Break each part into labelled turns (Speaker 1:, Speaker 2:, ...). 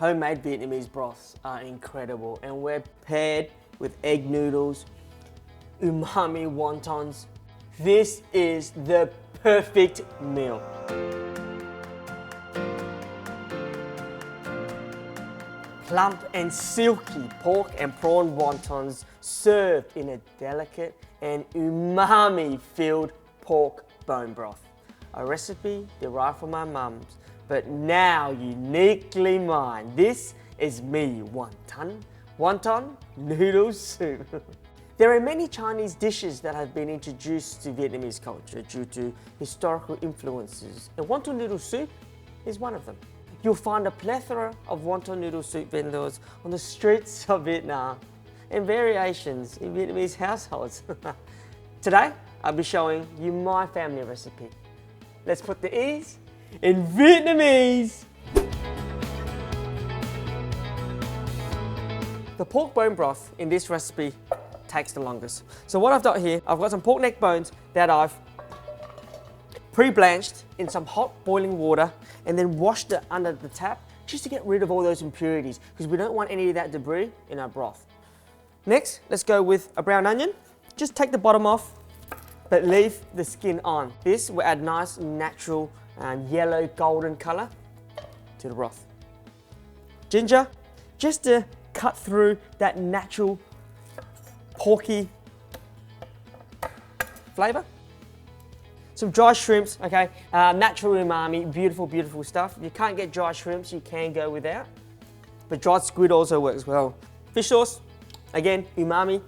Speaker 1: Homemade Vietnamese broths are incredible, and we're paired with egg noodles, umami wontons. This is the perfect meal. Plump and silky pork and prawn wontons served in a delicate and umami-filled pork bone broth. A recipe derived from my mum's, but now uniquely mine. This is me wonton noodle soup. There are many Chinese dishes that have been introduced to Vietnamese culture due to historical influences, and wonton noodle soup is one of them. You'll find a plethora of wonton noodle soup vendors on the streets of Vietnam and variations in Vietnamese households. Today, I'll be showing you my family recipe. Let's put the E's in Vietnamese. The pork bone broth in this recipe takes the longest. So what I've done here, I've got some pork neck bones that I've pre-blanched in some hot boiling water and then washed it under the tap just to get rid of all those impurities because we don't want any of that debris in our broth. Next, let's go with a brown onion. Just take the bottom off, but leave the skin on. This will add nice, natural, yellow, golden color to the broth. Ginger, just to cut through that natural, porky flavor. Some dry shrimps, okay, natural umami, beautiful, beautiful stuff. If you can't get dry shrimps, you can go without. But dried squid also works well. Fish sauce, again, umami.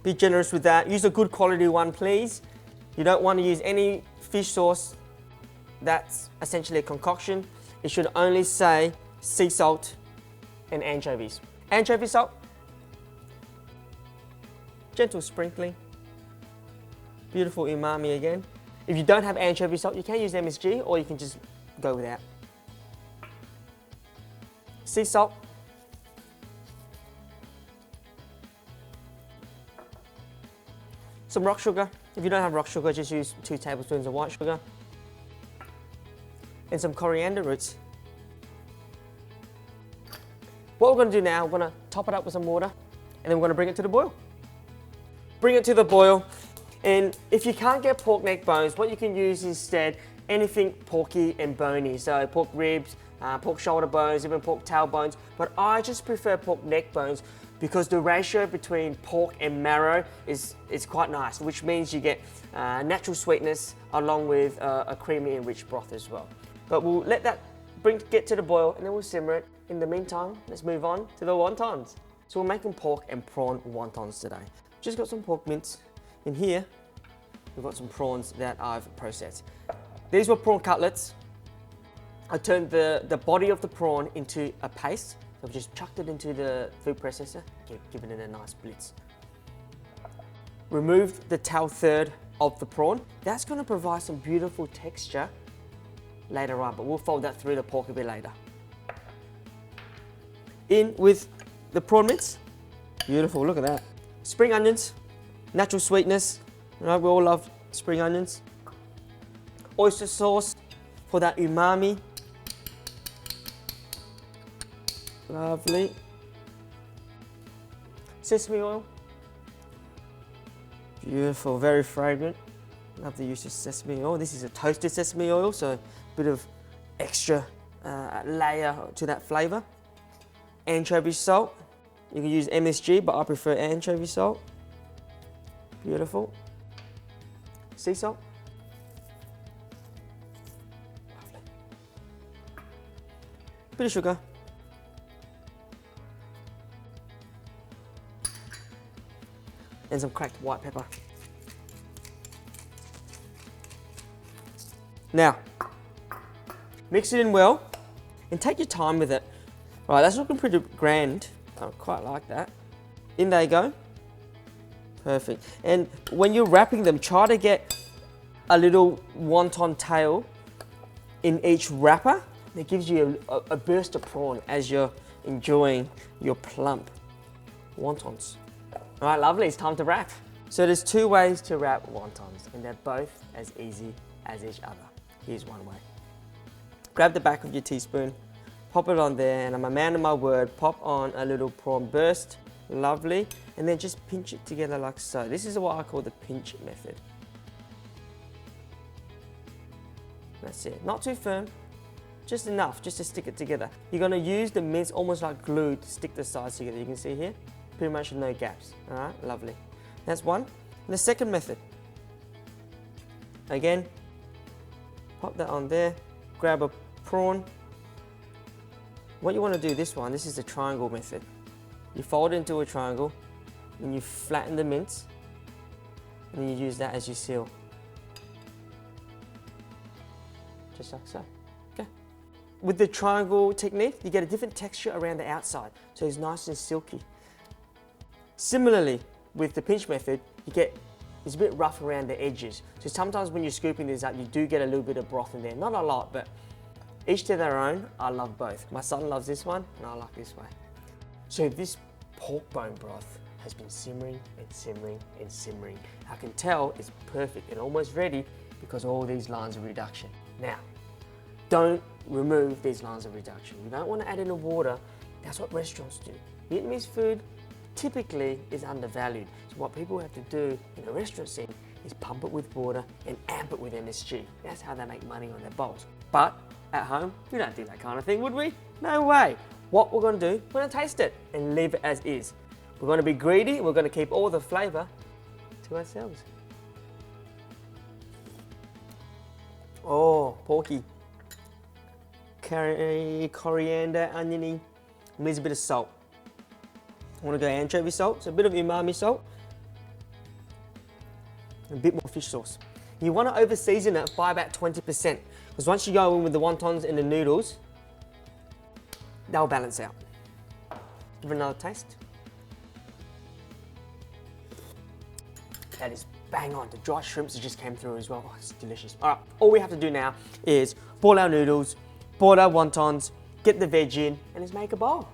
Speaker 1: Be generous with that. Use a good quality one, please. You don't want to use any fish sauce that's essentially a concoction. It should only say sea salt and anchovies. Anchovy salt, gentle sprinkling. Beautiful umami again. If you don't have anchovy salt, you can use MSG or you can just go without. Sea salt. Some rock sugar. If you don't have rock sugar, just use 2 tablespoons of white sugar. And some coriander roots. What we're going to do now, we're going to top it up with some water and then we're going to bring it to the boil. Bring it to the boil. And if you can't get pork neck bones, what you can use instead, anything porky and bony. So pork ribs, pork shoulder bones, even pork tail bones. But I just prefer pork neck bones because the ratio between pork and marrow is quite nice, which means you get natural sweetness along with a creamy and rich broth as well. But we'll let that get to the boil and then we'll simmer it. In the meantime, let's move on to the wontons. So we're making pork and prawn wontons today. Just got some pork mince. In here, we've got some prawns that I've processed. These were prawn cutlets. I turned the body of the prawn into a paste. So I've just chucked it into the food processor, giving it a nice blitz. Removed the tail third of the prawn. That's going to provide some beautiful texture later on, but we'll fold that through the pork a bit later. In with the prawn mince. Beautiful, look at that. Spring onions. Natural sweetness, right? We all love spring onions. Oyster sauce for that umami. Lovely. Sesame oil. Beautiful, very fragrant. Love the use of sesame oil. This is a toasted sesame oil, so a bit of extra layer to that flavor. Anchovy salt. You can use MSG, but I prefer anchovy salt. Beautiful. Sea salt. Lovely. Bit of sugar. And some cracked white pepper. Now, mix it in well and take your time with it. All right, that's looking pretty grand. I quite like that. In they go. Perfect. And when you're wrapping them, try to get a little wonton tail in each wrapper. It gives you a burst of prawn as you're enjoying your plump wontons. All right, lovely, it's time to wrap. So there's 2 ways to wrap wontons, and they're both as easy as each other. Here's one way. Grab the back of your teaspoon, Pop it on there, and I'm a man of my word. Pop on a little prawn burst, lovely, and then just pinch it together like so. This is what I call the pinch method. That's it, not too firm, just enough, just to stick it together. You're gonna use the mince almost like glue to stick the sides together. You can see here, pretty much no gaps, all right, lovely. That's one. And the second method, again, pop that on there, grab a prawn. What you want to do this is the triangle method. You fold it into a triangle, and you flatten the mince, and you use that as your seal. Just like so, okay. With the triangle technique, you get a different texture around the outside, so it's nice and silky. Similarly, with the pinch method, it's a bit rough around the edges. So sometimes when you're scooping these up, you do get a little bit of broth in there. Not a lot, but each to their own. I love both. My son loves this one, and I like this way. So this pork bone broth has been simmering and simmering and simmering. I can tell it's perfect and almost ready because all these lines of reduction. Now, don't remove these lines of reduction. You don't want to add any water. That's what restaurants do. Vietnamese food typically is undervalued. So what people have to do in a restaurant scene is pump it with water and amp it with MSG. That's how they make money on their bowls. But at home, we don't do that kind of thing, would we? No way. What we're going to do, we're going to taste it and leave it as is. We're going to be greedy. We're going to keep all the flavour to ourselves. Oh, porky. Coriander, oniony, and there's a bit of salt. I want to go anchovy salt, so a bit of umami salt, and a bit more fish sauce. You want to over season it by about 20%, because once you go in with the wontons and the noodles, they'll balance out. Give it another taste. That is bang on. The dry shrimps that just came through as well. Oh, it's delicious. All right, all we have to do now is boil our noodles, boil our wontons, get the veg in, and just make a bowl.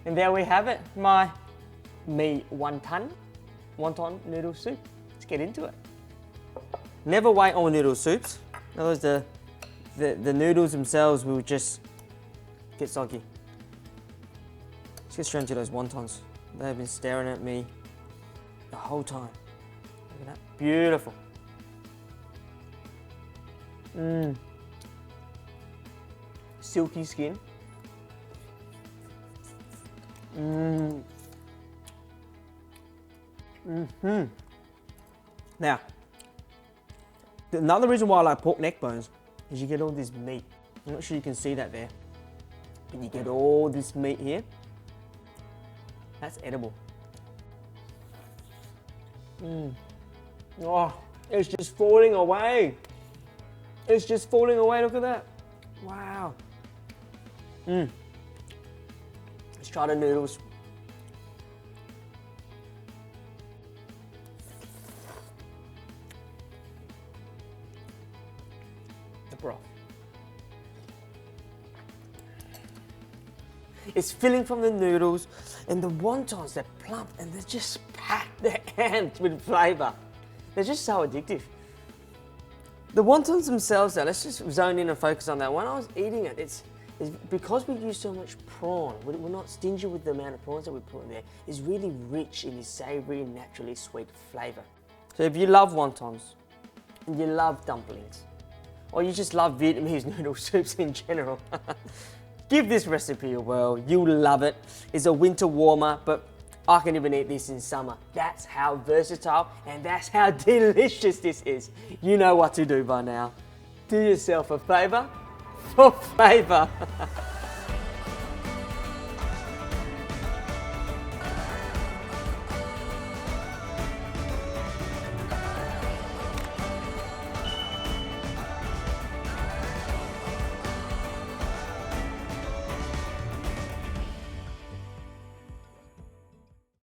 Speaker 1: And there we have it, my wonton noodle soup. Let's get into it. Never wait on noodle soups. Otherwise the noodles themselves will just get soggy. Let's get straight into those wontons. They've been staring at me the whole time. Look at that, beautiful. Silky skin. Now, another reason why I like pork neck bones is you get all this meat. I'm not sure you can see that there, but you get all this meat here. That's edible. Oh, it's just falling away. It's just falling away, look at that. Wow. Let's try the noodles. The broth. It's filling from the noodles, and the wontons, they're plump and they just pack their hands with flavour. They're just so addictive. The wontons themselves though, let's just zone in and focus on that. When I was eating it, it's because we use so much prawn, we're not stingy with the amount of prawns that we put in there. It's really rich in this savoury, naturally sweet flavour. So if you love wontons, and you love dumplings, or you just love Vietnamese noodle soups in general, give this recipe a whirl. You'll love it. It's a winter warmer, but I can even eat this in summer. That's how versatile and that's how delicious this is. You know what to do by now. Do yourself a favour for flavour.